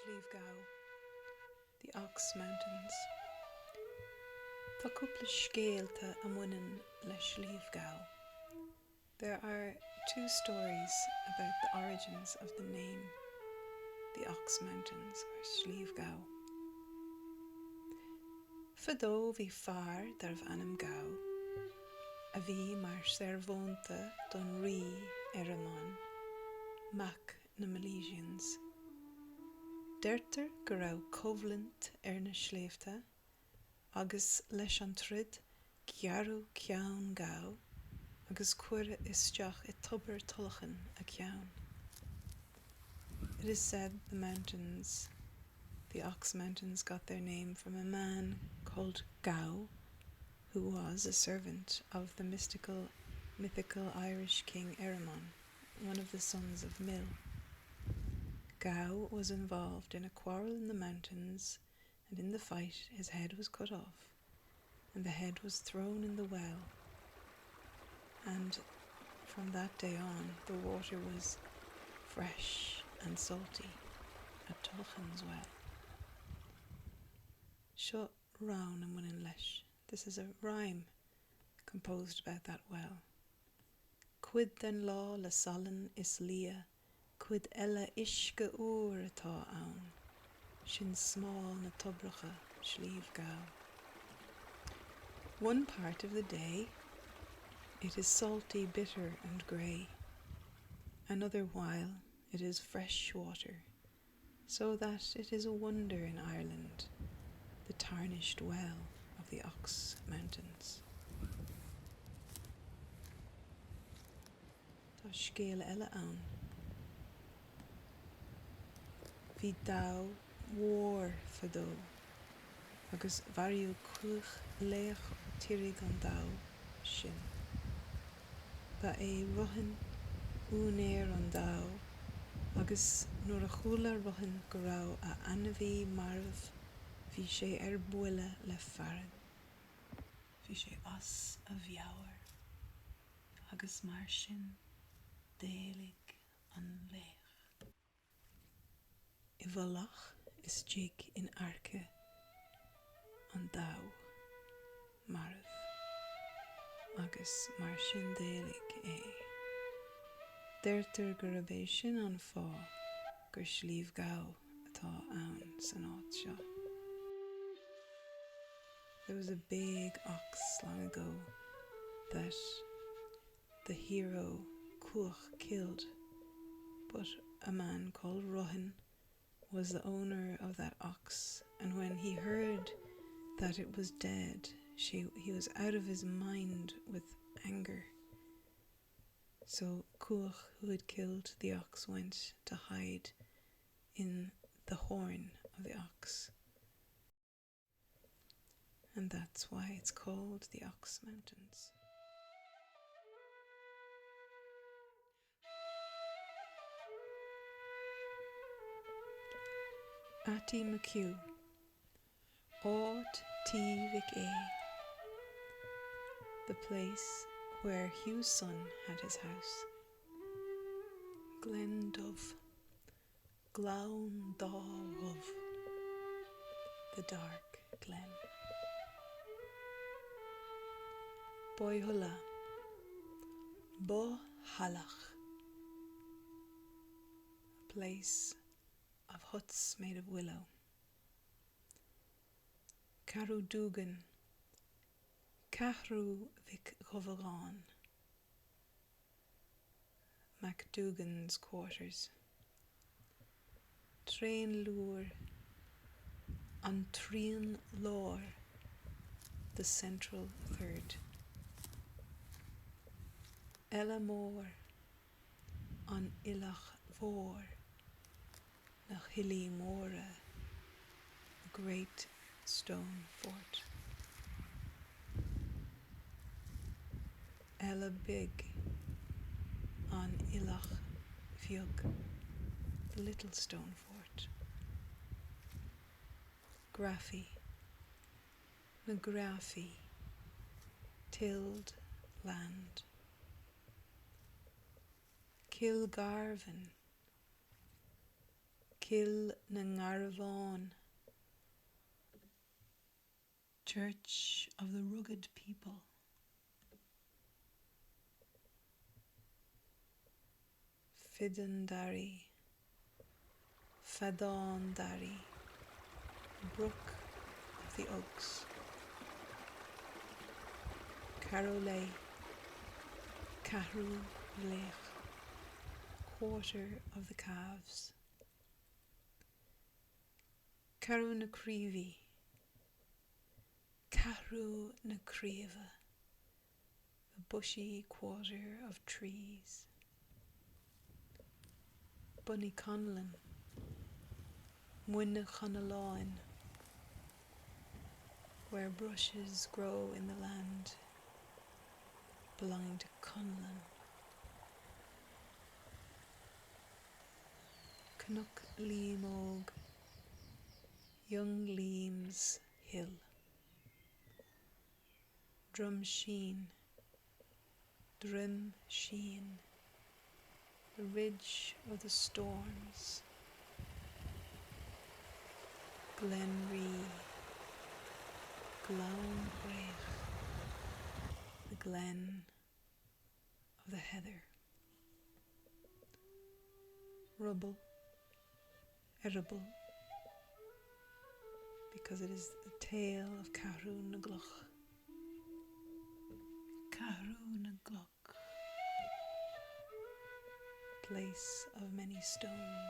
Sliamh Gamh, the Ox Mountains. Tá cúpla scéalta a muineann le Sliamh Gamh. There are two stories about the origins of the name, the Ox Mountains, or Sliamh Gamh. Fadó bhí fearr darbh anam Gamh, a bhí mar servonta don rí Eramon, Mac na Milesians. Deirtear go raibh comhlaint na Sléibhte, agus leis an trid cearú ceann Gamh, agus cuireadh isteach I tobair tulachan a ceann. It is said the Ox Mountains got their name from a man called Gamh, who was a servant of the mythical Irish king Eramon, one of the sons of Mill. Gamh was involved in a quarrel in the mountains, and in the fight his head was cut off, and the head was thrown in the well. And from that day on, the water was fresh and salty at Tulachan's well. Seo rán a muineann leis. This is a rhyme composed about that well. Cuid den lá le salan is lia, cuid ella isce uair atá ann, sin small na tobracha Sliamh Gamh. One part of the day it is salty, bitter and grey. Another while it is fresh water, so that it is a wonder in Ireland, the tarnished well of the Ox Mountains. Tá scéal eile ann. Bhí dó mhór fadó, agus bhariú cuach léach tírig an dó sin. Ba é ruthan únéir an dó, agus nuair a chúla ruthan go raibh a anmhaí marbh, bhí sé buile le farad. Bhí sé os a bheabhair, agus mar sin déalaigh an léach. I bhfealach is jig in arce an dó marbh, agus mar sin déalaigh é. Deirtear go raibh é sin an fá gur Sliamh Gamh atá ann san áit seo. There was a big ox long ago that the hero Cuach killed, but a man called Rohan was the owner of that ox, and when he heard that it was dead, he was out of his mind with anger. So Cuach, who had killed the ox, went to hide in the horn of the ox. And that's why it's called the Ox Mountains. Ati McHugh, Ort Tivik A, the place where Hugh's son had his house. Glen Dove, Glaun Dov, the dark glen. Boyhulla, Bo Halach, a place of huts made of willow. Carudugan, Cahru Vic Govagan, MacDougan's quarters. Train Lure, an Trian Lore, the central third. Ella Mór, an Ilach Vor, na Hilly Mora, a great stone fort. Ella Big, an Ilach Fiog, the little stone fort. Graffi, na Graffi, tilled land. Kilgarvan, Cil na Ngarván, Church of the Rugged People. Fidandari, Fadandari, Brook of the Oaks. Carolay, Cahru Lech, Quarter of the Calves. Caru na Creevy, Cahru na Creeva, the bushy quarter of trees. Bunny Conlon, Mwynna Conalain, where brushes grow in the land belonging to Conlon. Canuck Liamog, Young Liam's Hill. Drum Sheen, Drim Sheen, the ridge of the storms. Glenree, Glawnbreach, the glen of the heather. Rubble, Errable, because it is the tale of Cahru na Gluch. Cahru na Gluch, place of many stones.